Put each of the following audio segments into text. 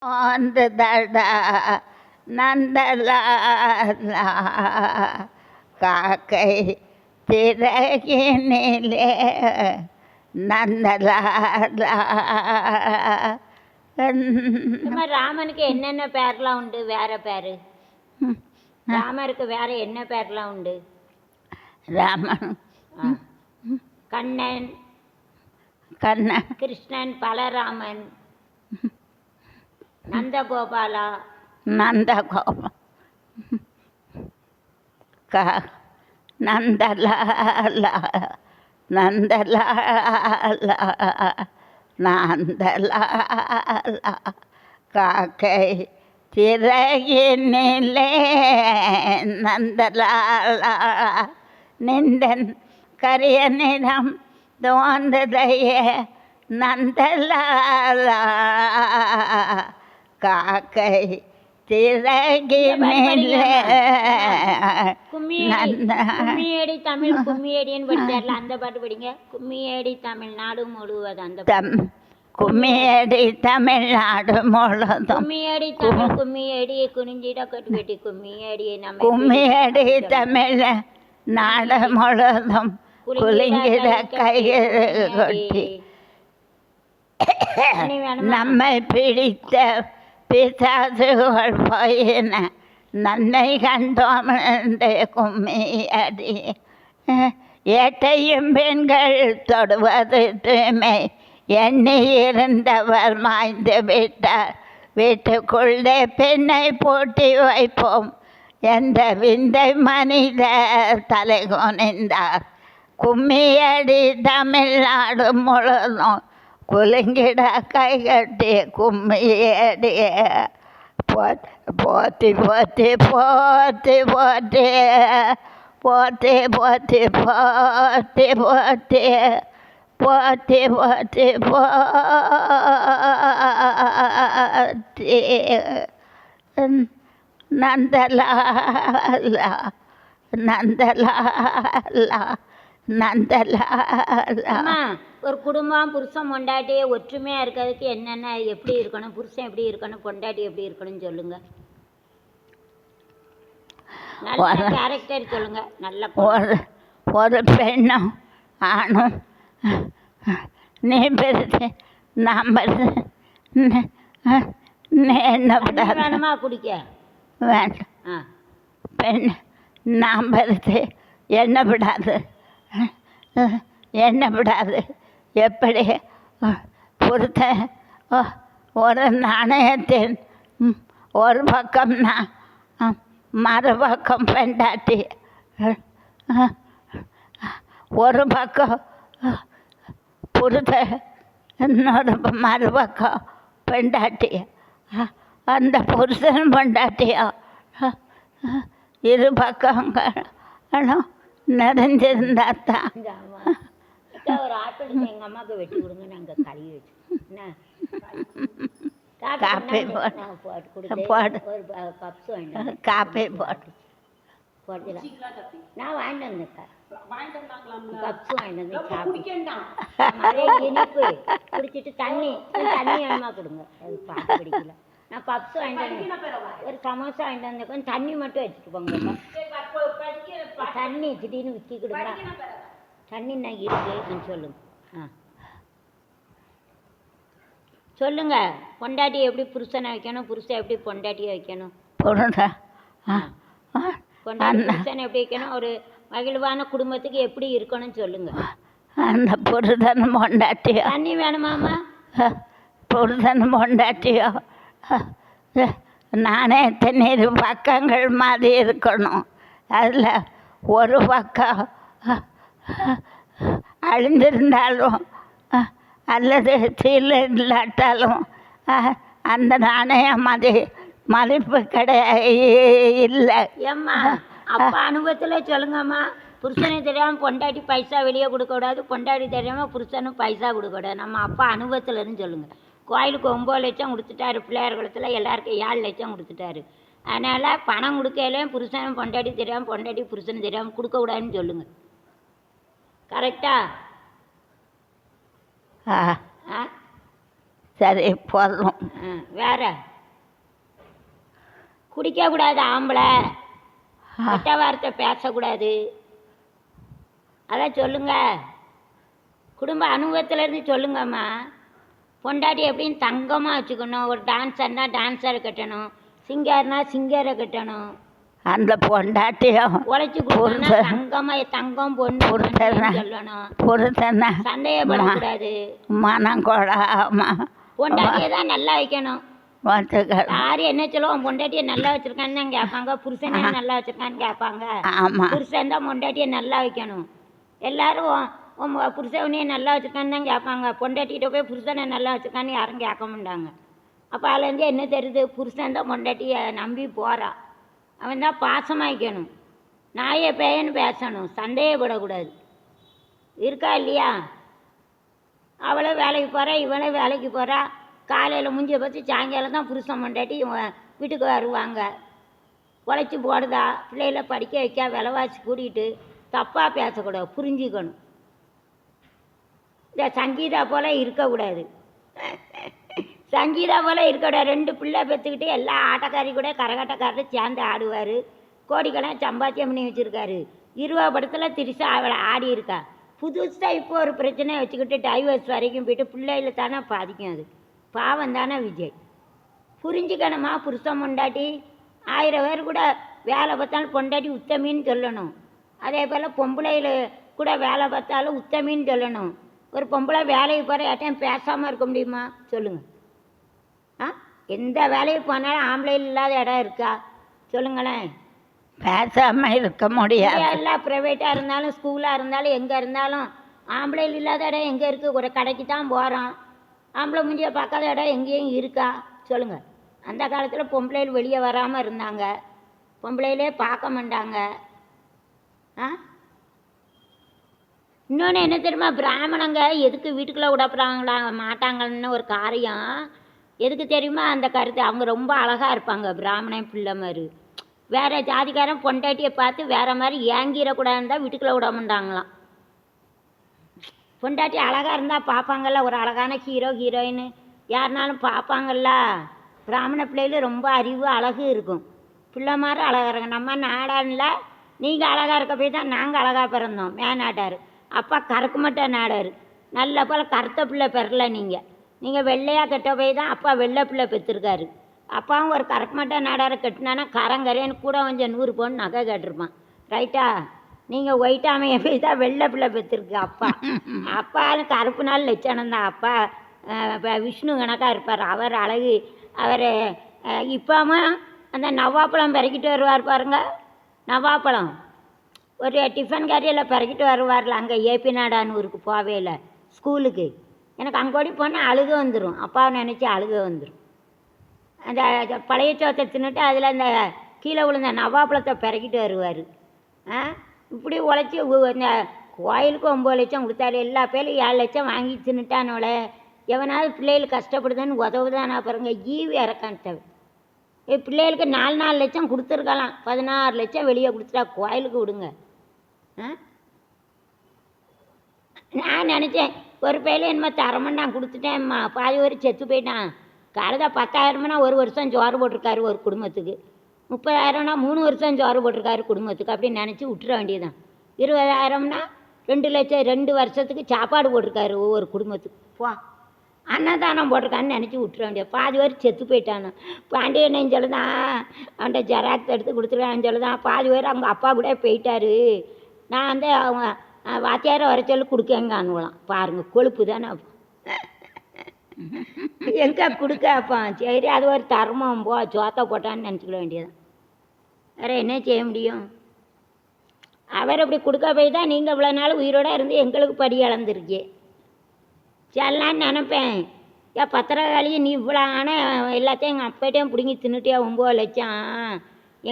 ஆண்டுதட நந்தலாலா காக்கை திறகினிலே நந்தலாலா. ராமனுக்கு என்னென்ன பேர்லாம் உண்டு? வேற பேரு ராமருக்கு வேற என்ன பேர்லாம் உண்டு? ராமன் கண்ணன், கண்ணன், கிருஷ்ணன், பலராமன், நந்தகோபாலா, நந்தகோபா, நந்தலாலா நந்தலாலா நந்தலாலா காக்கை திறகினிலே நந்தலாலா நின்றன் கரிய நிறம் தோன்றுதையே நந்தலாலா காக்கை திறகினிலே. கும்மியடி தமிழ் கும்மியடின்னு படிச்சார்ல, அந்த பாட்டு படிங்க. கும்மியடி தமிழ்நாடு முழுவதும் அந்த கும்மியடி தமிழ்நாடு முழுவதும் கும்மியடி தமிழ் கும்மியடி குனிஞ்சிட கட்டு வெட்டி கும்மியடி நம்ம கும்மியடி தமிழ் நாடு முழுவதும் குலுங்கிட கையில் கொட்டி நம்மை பிடித்த பிசாசுகள் போயின நன்மை கண்டோம் கும்மியடி. ஏட்டையும் பெண்கள் தொடுவது தூய்மை எண்ணி இருந்தவர் மாய்ந்து விட்டார். வீட்டுக்குள்ளே பெண்ணை பூட்டி வைப்போம் என்ற விந்தை மனித தலை குனிந்தார். கும்மியடி தமிழ்நாடு முழுதும் குலுங்கிட கை கட்டி கும்மியடிய போற்றி போற்றி போற்றி போற்றி போற்றி போற்றி போற்றி போற்றி போற்றி போற்றி போற்றி நந்தலாலா நந்தலாலா நந்தலாலா. ஒரு குடும்பம் புருஷன் பொண்டாட்டி ஒற்றுமையாக இருக்கிறதுக்கு என்னென்ன எப்படி இருக்கணும்? புருஷன் எப்படி இருக்கணும், பொண்டாட்டி எப்படி இருக்கணும்னு சொல்லுங்க. நல்ல கேரக்டர் சொல்லுங்க. நல்ல ஒரு பெண்ணும் ஆணும் நீ பெருசு நான் பெருசு என்ன வேணுமா குடிக்க வேண்டாம். பெண் நான் பெருசு என்ன விடாது என்ன விடாது. எப்படி பொறுத்த ஒரு நாணயத்தின் ஒரு பக்கம்னா மறுபக்கம் பெண்டாட்டி, ஒரு பக்கம் பொறுத்த இன்னொரு மறுபக்கம் பெண்டாட்டி. அந்த புருஷன் பெண்டாட்டியா இரு பக்கங்களும் நிறைஞ்சிருந்தாத்தான். ஒரு ஆப்பிள் எங்கள் அம்மாவுக்கு வெட்டி கொடுங்க, நாங்கள் கழுவி வச்சு காப்பி போட்டு ஒரு கப்ஸ் வாங்கிட்டு காப்பி போட்டு போடல. நான் வாங்கிட்டு வந்தேன் கப்ஸ் வாங்கிட்டு வந்தேன். சாப்பிட்டு அதே இனிப்பு குடிச்சிட்டு தண்ணி வேணுமா கொடுங்க. அது பாட்டு பிடிக்கல. நான் பப்ஸ் வாங்கிட்டு வந்தேன், ஒரு சமோசா வாங்கிட்டு வந்தேன். கொஞ்சம் தண்ணி மட்டும் வச்சுட்டு போங்க. தண்ணி திடீர்னு விற்கி கொடுங்க. தண்ணி நான் இருக்குன்னு சொல்லுங்க. சொல்லுங்க. பொண்டாட்டி எப்படி புருஷனை வைக்கணும், புருஷன் எப்படி பொண்டாட்டியை வைக்கணும், பொண்டாட்டி புருஷனை எப்படி வைக்கணும், ஒரு மகிழ்வான குடும்பத்துக்கு எப்படி இருக்கணும்னு சொல்லுங்க. அந்த புருஷன் பொண்டாட்டியோ தண்ணி வேணுமாம்மா? புருஷன் பொண்டாட்டியோ நானே இரு பக்கங்கள் மாதிரி இருக்கணும். அதில் ஒரு பக்கம் அழிந்திருந்தாலும் அல்லது சீல இல்லாட்டாலும் அந்த நாணயம் மதிப்பு கிடையாது இல்லை. ஏம்மா அப்பா அனுபவத்தில் சொல்லுங்கம்மா. புருஷனை தெரியாமல் பொண்டாட்டி பைசா வெளியே கொடுக்கக்கூடாது, பொண்டாட்டி தெரியாமல் புருஷனும் பைசா கொடுக்கக்கூடாது. நம்ம அப்பா அனுபவத்தில்னு சொல்லுங்கள். கோயிலுக்கு 9 லட்சம் கொடுத்துட்டாரு, பிள்ளையார் குளத்தில் எல்லாருக்கும் 7 லட்சம் கொடுத்துட்டாரு. அதனால் பணம் கொடுக்கலையும் புருஷனும் பொண்டாட்டி தெரியாமல் பொண்டாட்டி புருஷனும் தெரியாமல் கொடுக்கக்கூடாதுன்னு சொல்லுங்கள். கரெக்டா? சரி போதும். வேற குடிக்கக்கூடாது, ஆம்பளை கெட்ட வார்த்தை பேசக்கூடாது. அதான் சொல்லுங்க, குடும்ப அனுபவத்திலேருந்து சொல்லுங்கம்மா. பொண்டாட்டி எப்படின்னு தங்கமாக வச்சுக்கணும். ஒரு டான்ஸர்னா டான்ஸரை கட்டணும், சிங்கர்னா சிங்கரை கட்டணும். அந்த பொண்டாட்டியும் உழைச்சி கொடுத்தா தங்கமாக தங்கம் பொண்ணு சொல்லணும். புருஷனை சந்தேகப்படக்கூடாது. மனம் கொடாம பொண்டாட்டியை தான் நல்லா வைக்கணும். பார்த்துக்கணும். யாரு என்ன சொல்லுவோம், பொண்டாட்டியை நல்லா வச்சிருக்கான்னு தான் கேட்பாங்க, புருஷனை நல்லா வச்சிருக்கான்னு கேட்பாங்க. ஆமாம், புருஷன் தான் பொண்டாட்டியை நல்லா வைக்கணும். எல்லாரும் புருஷனையே நல்லா வச்சுருக்கான்னு தான் கேட்பாங்க. பொண்டாட்டிகிட்ட போய் புருஷனை நல்லா வச்சுருக்கான்னு யாரும் கேட்க மாட்டாங்க. அப்போ அதுலேருந்து என்ன தெரியுது, புருஷன் தான் பொண்டாட்டியை நம்பி போகிறா. அவன் தான் பாசமாய்க்கணும், நாயை பேயன்னு பேசணும், சந்தேகப்படக்கூடாது. இருக்கா இல்லையா? அவளை வேலைக்கு போகிறா, இவளை வேலைக்கு போகிறா. காலையில் மூஞ்சியை பார்த்து சாயங்காலம் தான் புருஷன் பொண்டாட்டி வீட்டுக்கு வருவாங்க. உழைச்சி போடுதா, பிள்ளைகளை படிக்க வைக்க, விலைவாசி கூட்டிகிட்டு தப்பாக பேசக்கூடாது, புரிஞ்சுக்கணும். இந்த சங்கீதா போல் இருக்கக்கூடாது. சங்கீதா போல் இருக்கக்கூடாது. 2 பிள்ளை பெற்றுக்கிட்டு எல்லா ஆட்டக்காரி கூட கரகாட்டக்காரரும் சேர்ந்து ஆடுவார். கோடிக்கெல்லாம் சம்பாத்தியம் பண்ணி வச்சுருக்காரு. 20 படத்தில் திரிசா அவளை ஆடி இருக்கா. புதுசாக இப்போ ஒரு பிரச்சனையை வச்சுக்கிட்டு டைவர்ஸ் வரைக்கும் போயிட்டு பிள்ளைகளை தானே பாதிக்கும். அது பாவம் தானே விஜய். புரிஞ்சுக்கணுமா? புருஷன் பொண்டாட்டி 1000 பேர் கூட வேலை பார்த்தாலும் பொண்டாட்டி உத்தமின்னு சொல்லணும். அதே போல் பொம்பளையில் கூட வேலை பார்த்தாலும் உத்தமின்னு சொல்லணும். ஒரு பொம்பளை வேலைக்கு போகிற யார்ட்டையும் பேசாமல் இருக்க முடியுமா சொல்லுங்கள்? எந்த வேலைக்கு போனாலும் ஆம்பளையில் இல்லாத இடம் இருக்கா சொல்லுங்களேன்? பேசாமல் இருக்க முடியாது. எல்லாம் ப்ரைவேட்டாக இருந்தாலும் ஸ்கூலாக இருந்தாலும் எங்கே இருந்தாலும் ஆம்பளையில் இல்லாத இடம் எங்கே இருக்குது? ஒரு கடைக்கு தான் போகிறோம். ஆம்பளை முஞ்சியை பார்க்காத இடம் எங்கேயும் இருக்கா சொல்லுங்கள்? அந்த காலத்தில் பொம்பளையில் வெளியே வராமல் இருந்தாங்க, பொம்பளையிலே பார்க்க மாட்டாங்க. இன்னொன்று என்ன தெரியுமா, பிராமணங்க எதுக்கு வீட்டுக்குள்ளே விடப்படுறாங்களா மாட்டாங்கன்னு ஒரு காரியம் எதுக்கு தெரியுமா? அந்த கருத்து, அவங்க ரொம்ப அழகாக இருப்பாங்க பிராமணன் பிள்ளை மாதிரி. வேறு ஜாதிக்காரன் பொண்டாட்டியை பார்த்து வேறு மாதிரி ஏங்கிடக்கூடாதுன்னு தான் வீட்டுக்குள்ளே விட மாட்டாங்களாம். பொண்டாட்டி அழகாக இருந்தால் பார்ப்பாங்கல்ல, ஒரு அழகான ஹீரோ ஹீரோயின் யாருனாலும் பார்ப்பாங்கல்ல. பிராமண பிள்ளைகள் ரொம்ப அறிவு அழகு இருக்கும், பிள்ளை மாதிரி அழகாக இருக்கும். நம்ம நாடானில் நீங்கள் அழகாக இருக்க போய் தான் நாங்கள் அழகாக பிறந்தோம். மேநாட்டார் அப்பா கறக்க மாட்டேன் நாடார், நல்ல போல் கருத்த பிள்ளை பெறல. நீங்கள் வெள்ளையாக கட்ட போய் தான் அப்பா வெள்ளை பிள்ளை பெற்றிருக்காரு. அப்பாவும் ஒரு கறக்க மாட்டேன் நாடாரை கட்டினானா கரங்கரேன்னு கூட கொஞ்சம் 100 பவுன் நகை கேட்டிருப்பான். ரைட்டா? நீங்கள் ஒயிட்டாமையை போய் தான் வெள்ளை பிள்ளை பெற்றிருக்கு அப்பா. அப்பாலும் கருப்பு நாள் லட்சணம் தான். அப்பா விஷ்ணு கணக்காக இருப்பார். அவர் அழகு. அவர் இப்போவும் அந்த நவாப்பழம் பெருக்கிட்டு வருவார் பாருங்க. நவாப்பழம் ஒரு டிஃபன் கேரியரில் பெருக்கிட்டு வருவார்ல, அங்கே ஏபி நாடான்னு ஊருக்கு போவேல ஸ்கூலுக்கு. எனக்கு அங்கோடி போனால் அழுக வந்துடும், அப்பாவை நினச்சி அழுக வந்துடும். அந்த பழைய சோத்தை தின்னுட்டு அதில் அந்த கீழே விழுந்த நவாப்பழத்தை பெருக்கிட்டு வருவார். இப்படி உழைச்சி இந்த கோயிலுக்கு 9 லட்சம் கொடுத்தாரு. எல்லா பேரும் 7 லட்சம் வாங்கி தின்னுட்டானோல. எவனாவது பிள்ளைகளுக்கு கஷ்டப்படுதுன்னு உதவுதானா பாருங்க, ஈவி இறக்கான் தவிர. பிள்ளைகளுக்கு 4 லட்சம் கொடுத்துருக்கலாம், 16 லட்சம் வெளியே கொடுத்துட்டா கோயிலுக்கு விடுங்க. நான் நினச்சேன் ஒரு பையில என்னமோ தரமாட்டான், கொடுத்துட்டேன்ம்மா. பாதி ஒரு செத்து போயிட்டான். கழுத 10,000னா 1 வருஷம் சோறு போட்டிருக்காரு ஒரு குடும்பத்துக்கு. 30,000னா 3 வருஷம் சோறு போட்டிருக்காரு குடும்பத்துக்கு. அப்படின்னு நினச்சி விட்டுற வேண்டியதுதான். 20,000னா 2 லட்சம் 2 வருஷத்துக்கு சாப்பாடு போட்டிருக்காரு ஒவ்வொரு குடும்பத்துக்கு. போ அன்னதானம் போட்டிருக்கான்னு நினச்சி விட்டுற வேண்டியது. பாதி பேர் செத்து போயிட்டானு. பாண்டியன்னு சொல்லுதான், அவன்கிட்ட ஜெராக்ஸ் எடுத்து கொடுத்துருக்கான்னு சொல்லுதான். பாதி பேர் அவங்க அப்பா கூட போயிட்டாரு. நான் வந்து அவங்க வாத்தியாரை வர சொல்லி கொடுக்கங்கானுவலாம். பாருங்கள், கொழுப்பு தானே. எங்கே கொடுக்கப்பா? சரி, அது ஒரு தர்மம், போ சோத்தை போட்டான்னு நினச்சிக்கிட வேண்டியதான். வேறு என்ன செய்ய முடியும்? அவர் அப்படி கொடுக்க போய் தான் நீங்கள் இவ்வளோ நாள் உயிரோடு இருந்து எங்களுக்கு படி இழந்துருக்கே. செல்லான்னு நினப்பேன். ஏன் பத்திரகாளி, நீ இவ்வளோ ஆனால் எல்லாத்தையும் எங்கள் அப்பாட்டையும் பிடுங்கி தின்னுட்டியா, 9 லட்சம்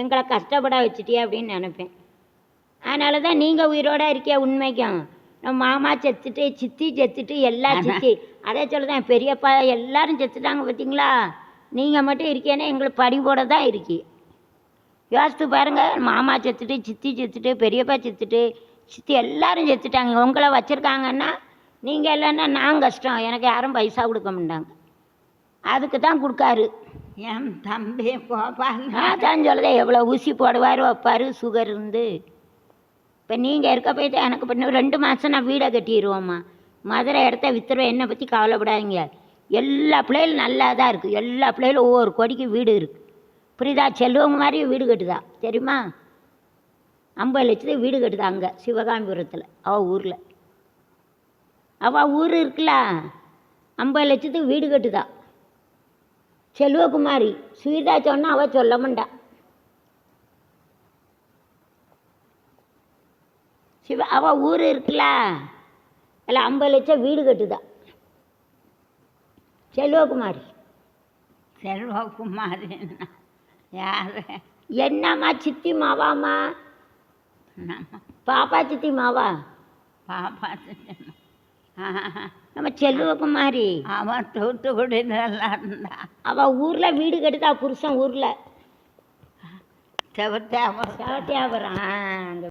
எங்களை கஷ்டப்பட வச்சுட்டியா அப்படின்னு நினப்பேன். அதனால தான் நீங்கள் உயிரோடு இருக்கியா. உண்மைக்கும் நம்ம மாமா செத்துட்டு, சித்தி செத்துட்டு, எல்லாம் சித்தி. அதே சொல்லுதான், பெரியப்பா எல்லோரும் செத்துட்டாங்க பார்த்தீங்களா. நீங்கள் மட்டும் இருக்கேன்னா எங்களுக்கு படி போட தான் இருக்கி. யோசித்து பாருங்கள், மாமா செத்துட்டு, சித்தி செத்துட்டு, பெரியப்பா செத்துட்டு, சித்தி எல்லோரும் செத்துட்டாங்க. உங்களை வச்சுருக்காங்கன்னா நீங்கள் இல்லைன்னா நான் கஷ்டம். எனக்கு யாரும் பைசா கொடுக்க மாட்டாங்க. அதுக்கு தான் கொடுக்காரு. என் தம்பி கோபால் நான் தான் சொல்லுதேன் எவ்வளோ ஊசி போடுவார் வைப்பார் சுகர் இருந்து. இப்போ நீங்கள் இருக்க போயிட்டு எனக்கு பண்ண 2 மாதம் நான் வீடை கட்டிடுவோம்மா. மதுரை இடத்த விற்றுருவேன், என்னை பற்றி கவலைப்படாதீங்க. எல்லா பிள்ளைகளும் நல்லா தான் இருக்குது. எல்லா பிள்ளைகளும் ஒவ்வொரு கோடிக்கு வீடு இருக்குது. புரியுதா? செல்வங்க மாதிரி வீடு கட்டுதா தெரியுமா? 50 லட்சத்துக்கு வீடு கட்டுதா அங்கே சிவகாமிபுரத்தில் அவள் ஊரில். அவள் ஊர் இருக்குல்ல, 50 லட்சத்துக்கு வீடு கட்டுதா. செல்வகுமாரி சுவிதா சொன்னா அவள் சொல்ல மாட்டா. அவள் ஊர் இருக்குல்ல, அதில் 50 லட்சம் வீடு கட்டுதா செல்வகுமாரி. செல்வகுமாரி யார்? என்னம்மா சித்தி மாவாம்மா? பாப்பா சித்தி மாவா? பாப்பா நம்ம செல்வகுமாரி. அவன் தூத்துக்குடி நல்லா இருந்தா. அவள் ஊரில் வீடு கட்டுதா புருஷன் ஊரில் செவத்தியாபுரம். செவத்தியாபுரம். அந்த